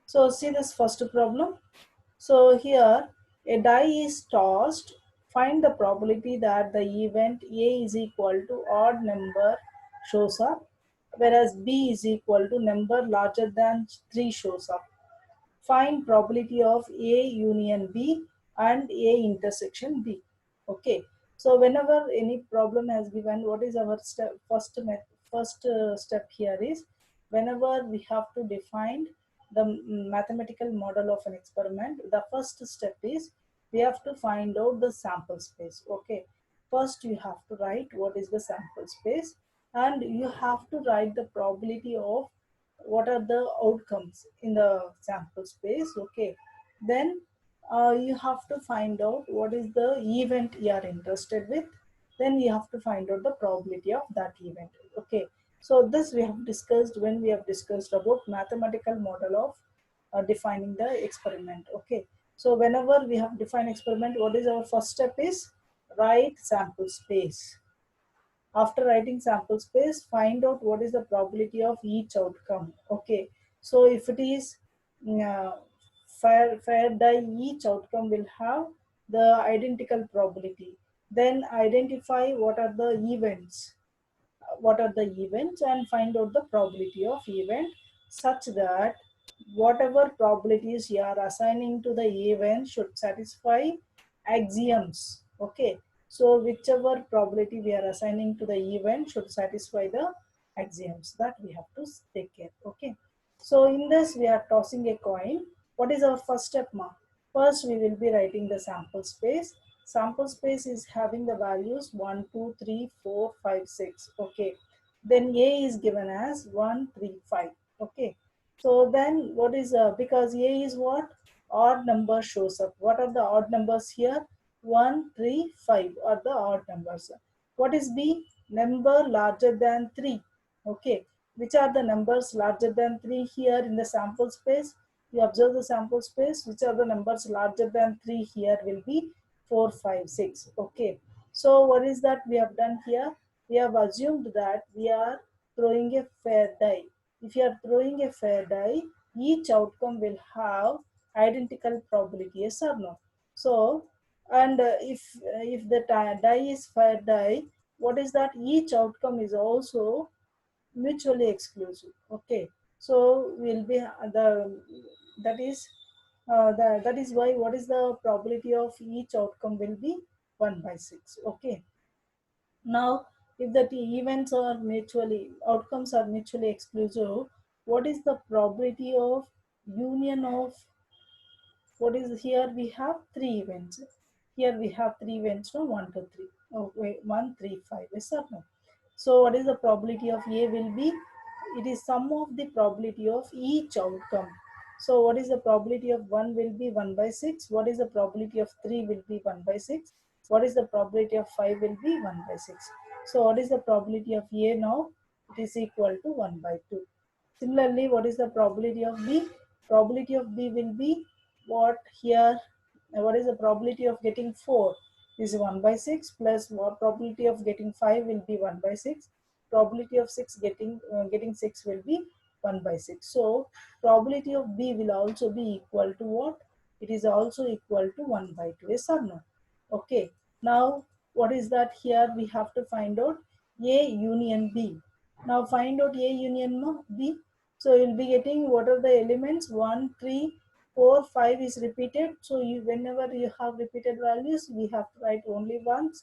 So see this first problem. So here a die is tossed. Find the probability that the event A is equal to odd number shows up, whereas B is equal to number larger than 3 shows up. Find probability of A union B and A intersection B. Okay. So whenever any problem has given, what is our first step here is, whenever we have to define the mathematical model of an experiment, the first step is we have to find out the sample space. Okay. First you have to write what is the sample space, and you have to write the probability of what are the outcomes in the sample space. Okay, then you have to find out what is the event you are interested with, then you have to find out the probability of that event. Okay, so this we have discussed when we have discussed about mathematical model of defining the experiment. Okay, so whenever we have defined experiment, what is our first step is write sample space. After writing sample space, find out what is the probability of each outcome. Okay, so if it is uh, fair die, each outcome will have the identical probability. Then identify what are the events and find out the probability of event, such that whatever probabilities you are assigning to the event should satisfy axioms. Okay, so whichever probability we are assigning to the event should satisfy the axioms, that we have to take care. Okay, so in this we are tossing a coin. What is our first step, ma? First we will be writing the sample space. Sample space is having the values 1 2 3 4 5 6. Okay, then A is given as 1 3 5. Okay, so then what is because A is what, odd number shows up. What are the odd numbers here? 1 3 5 are the odd numbers. What is B? Number larger than 3. Okay, which are the numbers larger than 3 here in the sample space? You observe the sample space, which are the numbers larger than 3 here will be 4 5 6. Okay, so what is that we have done here? We have assumed that we are throwing a fair die. If you are throwing a fair die, each outcome will have identical probability, yes or no? So, and if the die is fair die, what is that? Each outcome is also mutually exclusive. Okay, so will be the that is that is why what is the probability of each outcome will be 1 by 6. Okay, now if the events are mutually outcomes are mutually exclusive, what is the probability of union of, what is here? We have three events. Here we have three events from 1 to 3. Oh, wait, 1 3 5, yes or no? So what is the probability of A will be? It is sum of the probability of each outcome. So what is the probability of 1 will be 1 by 6. What is the probability of 3 will be 1 by 6. What is the probability of 5 will be 1 by 6. So what is the probability of A now? It is equal to 1 by 2. Similarly, what is the probability of B? Probability of B will be what here? What is the probability of getting 4? Is 1 by 6, plus what probability of getting 5 will be 1 by 6. Probability of 6 getting 6 will be 1 by 6. So probability of B will also be equal to what? It is also equal to 1 by 2. Yes or no? Okay. Now what is that here? We have to find out A union B. Now find out A union B. So you'll be getting what are the elements? 1, 3, 4, 5 is repeated. So whenever you have repeated values, we have to write only once.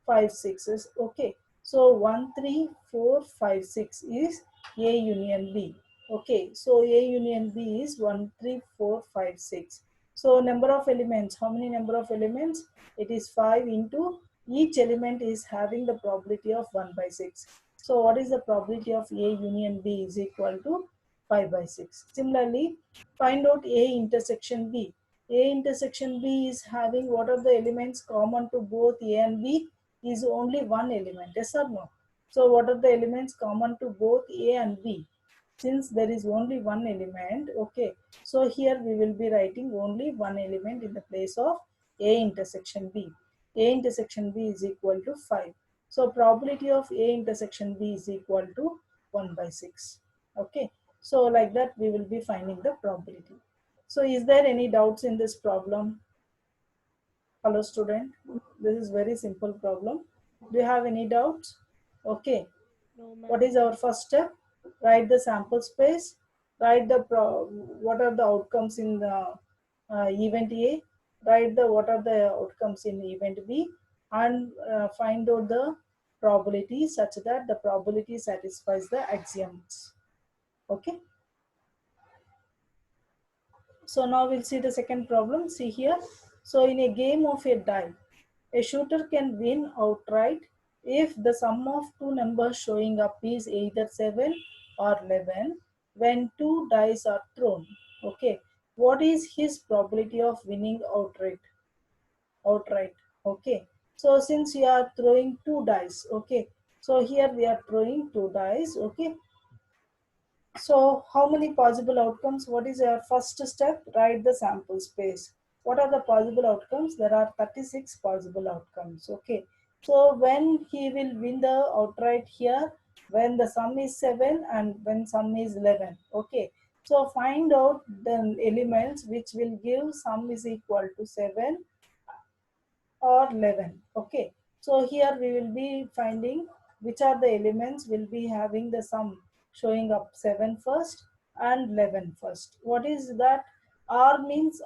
5 6 is okay. So 1 3 4 5 6 is A union B. Okay, so A union B is 1 3 4 5 6. So number of elements, how many number of elements? It is 5 into each element is having the probability of 1 by 6. So what is the probability of A union B is equal to 5 by 6. Similarly, find out A intersection B. A intersection B is having what are the elements common to both A and B? Is only one element, yes or no? So what are the elements common to both A and B? Since there is only one element, okay, so here we will be writing only one element in the place of A intersection B. A intersection B is equal to 5. So probability of A intersection B is equal to 1 by 6. Okay, so like that we will be finding the probability. So is there any doubts in this problem? Hello student, this is very simple problem. Do you have any doubts? Okay, No, what ma'am. is our first step? Write the sample space, write the what are the outcomes in the event A, write the what are the outcomes in event B, and find out the probability such that the probability satisfies the axioms. Okay, so now we'll see the second problem. See here. So in a game of a die, a shooter can win outright if the sum of two numbers showing up is either 7 or 11 when two dice are thrown. Okay. What is his probability of winning outright? Outright. Okay. So since you are throwing two dice, okay. So here we are throwing two dice, okay. So how many possible outcomes? What is your first step? Write the sample space. What are the possible outcomes? There are 36 possible outcomes. Okay. So when he will win the outright here, when the sum is 7 and when sum is 11. Okay. So find out the elements which will give sum is equal to 7 or 11. Okay, so here we will be finding which are the elements will be having the sum showing up 7 first and 11 first. What is that? R means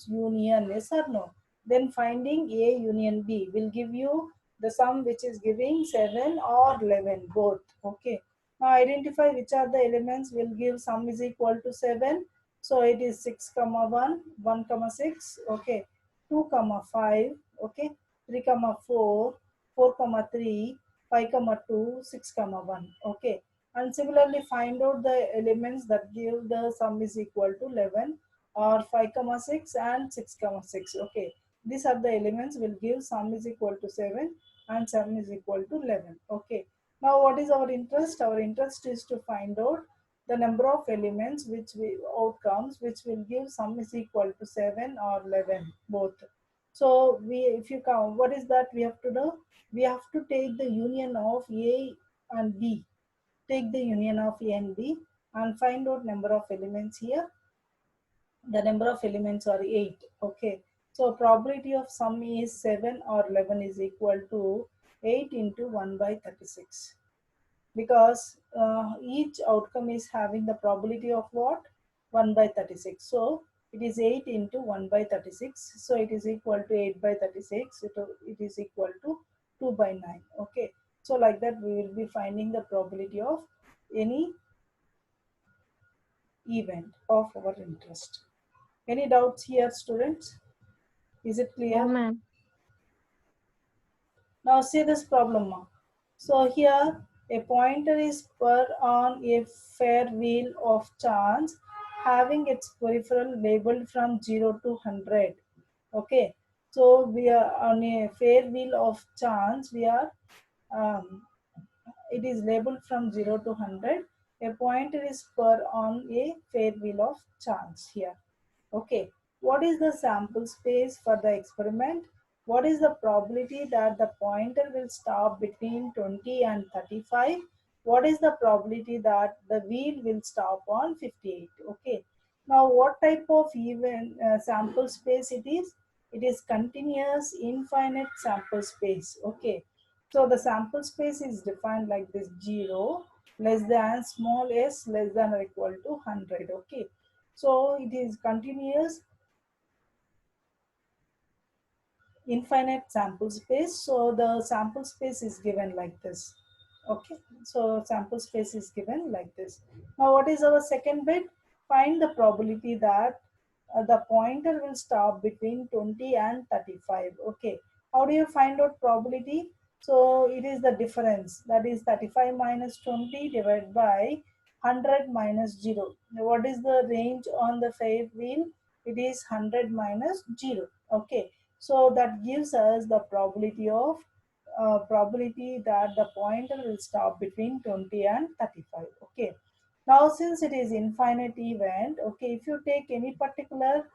union, yes or no? Then finding A union B will give you the sum which is giving 7 or 11 both. Okay, now identify which are the elements will give sum is equal to 7. So it is 6 comma 1 1 comma 6. Okay, 2 comma 5, okay, 3 comma 4, 4 comma 3, 5 comma 2, 6 comma 1, okay. And similarly find out the elements that give the sum is equal to 11 or 5 comma 6 and 6 comma 6, okay. These are the elements will give sum is equal to 7 and sum is equal to 11, okay. Now what is our interest? Our interest is to find out the number of elements which we outcomes which will give sum is equal to 7 or 11 both. So we if you count, what is that we have to do? We have to take the union of A and B. Take the union of A and B and find out number of elements here. The number of elements are 8, okay. So probability of sum is 7 or 11 is equal to 8 into 1 by 36, because each outcome is having the probability of what? 1 by 36. So it is 8 into 1 by 36. So it is equal to 8 by 36. It is equal to 2 by 9. Okay. So like that we will be finding the probability of any event of our interest. Any doubts here, students? Is it No, clear? ma'am. Now see this problem. So here a pointer is put on a fair wheel of chance having its peripheral labeled from 0 to 100. Okay. So we are on a fair wheel of chance. We are um, it is labeled from 0 to 100. A pointer is put on a fair wheel of chance here. Okay, what is the sample space for the experiment? What is the probability that the pointer will stop between 20 and 35? What is the probability that the wheel will stop on 58? Okay, now what type of even sample space it is? It is continuous infinite sample space. Okay, so the sample space is defined like this: 0 less than small s less than or equal to 100. Okay, so it is continuous infinite sample space. So the sample space is given like this. Okay, so sample space is given like this. Now what is our second bit? Find the probability that the pointer will stop between 20 and 35. Okay, how do you find out probability? So it is the difference, that is 35 minus 20 divided by 100 minus 0. Now, what is the range on the fair wheel? It is 100 minus 0. Okay, so that gives us the probability that the pointer will stop between 20 and 35. Okay. Now since it is infinite event, okay, if you take any particular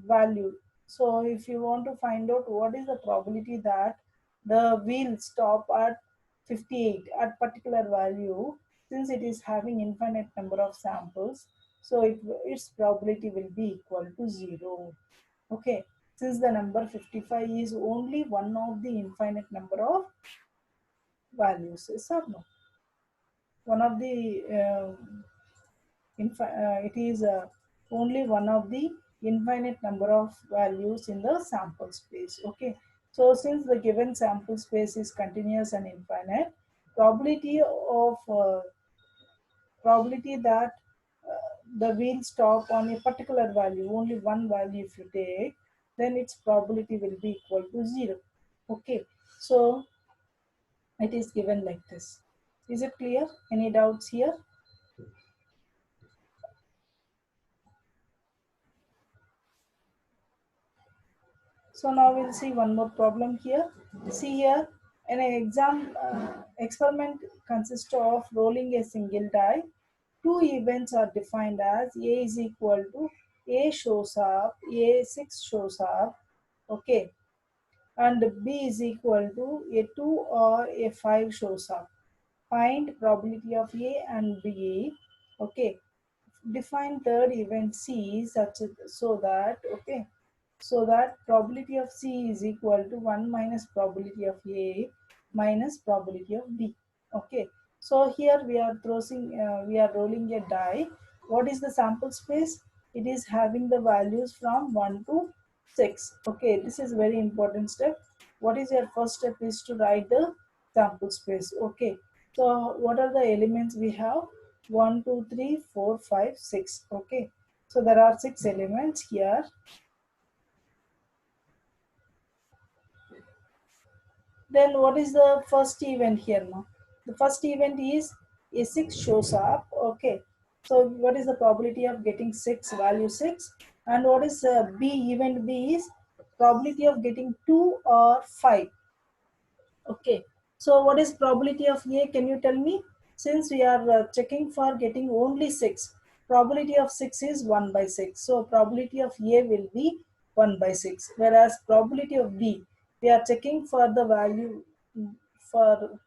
value, so if you want to find out what is the probability that the wheel stop at 58 at particular value, since it is having infinite number of samples, So its probability will be equal to 0. Okay, since the number 55 is only one of the infinite number of values, yes or no? One of the it is only one of the infinite number of values in the sample space. Okay, so since the given sample space is continuous and infinite, probability of probability that the wheel stop on a particular value, only one value if you take, then its probability will be equal to 0. Okay, so it is given like this. Is it clear? Any doubts here? So now we'll see one more problem here. See here, an experiment consists of rolling a single die. Two events are defined as A is equal to A shows up, A6 shows up, okay, and B is equal to A2 or A5 shows up. Find probability of A and B, okay. Define third event C so that, okay, so that probability of C is equal to 1 minus probability of A minus probability of B. Okay. So here we are rolling a die. What is the sample space? It is having the values from 1 to 6. Okay. This is very important step. What is your first step is to write the sample space. Okay. So what are the elements we have? 1, 2, 3, 4, 5, 6. Okay. So there are 6 elements here. Then what is the first event here now? The first event is A6 shows up. Okay. So what is the probability of getting 6, value 6? And what is B, event B is probability of getting 2 or 5. Okay. So what is probability of A? Can you tell me? Since we are checking for getting only 6, probability of 6 is 1 by 6. So probability of A will be 1 by 6. Whereas probability of B, we are checking for the for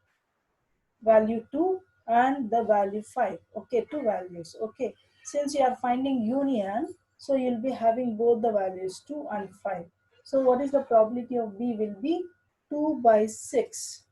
value 2 and the value 5. Okay, two values. Okay. Since you are finding union, so you'll be having both the values 2 and 5. So what is the probability of B will be 2 by 6.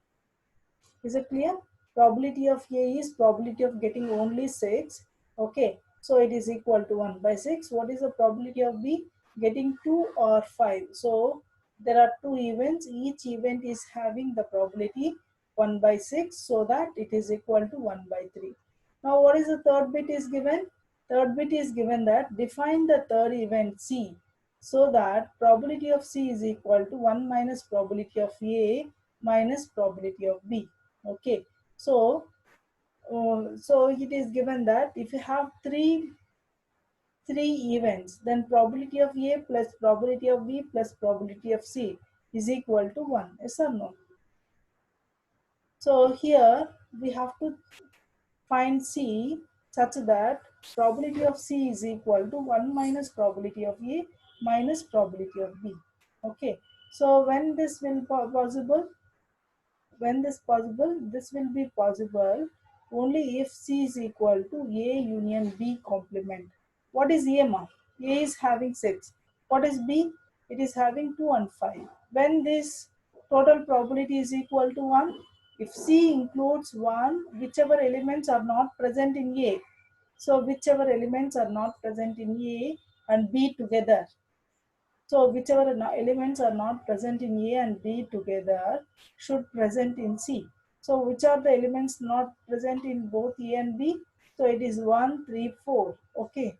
Is it clear? Probability of A is probability of getting only 6. Okay. So it is equal to 1 by 6. What is the probability of B? Getting 2 or 5. So there are two events. Each event is having the probability 1 by 6, so that it is equal to 1 by 3. Now what is the third bit is given? Third bit is given that define the third event C, so that probability of C is equal to 1 minus probability of A minus probability of B. Okay, so so it is given that if you have three events, then probability of A plus probability of B plus probability of C is equal to 1. Yes or no? So here we have to find C such that probability of C is equal to 1 minus probability of A minus probability of B. Okay, so when this will possible? When this possible, this will be possible only if C is equal to A union B complement. What is A ma? A is having 6. What is B? It is having 2 and 5. When this total probability is equal to 1, if C includes 1, whichever elements are not present in A. So whichever elements are not present in A and B together, so whichever elements are not present in A and B together should present in C. So which are the elements not present in both A and B? So it is 1, 3, 4. Okay.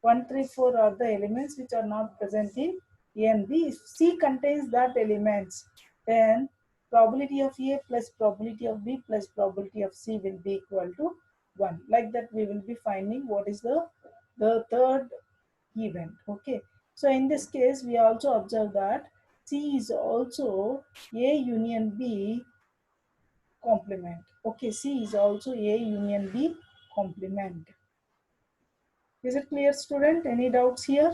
1, 3, 4 are the elements which are not present in A and B. If C contains that elements, then probability of A plus probability of B plus probability of C will be equal to 1. Like that we will be finding what is the third event. Okay, so in this case we also observe that C is also A union B complement. Okay, C is also A union B complement. Is it clear, student? Any doubts here?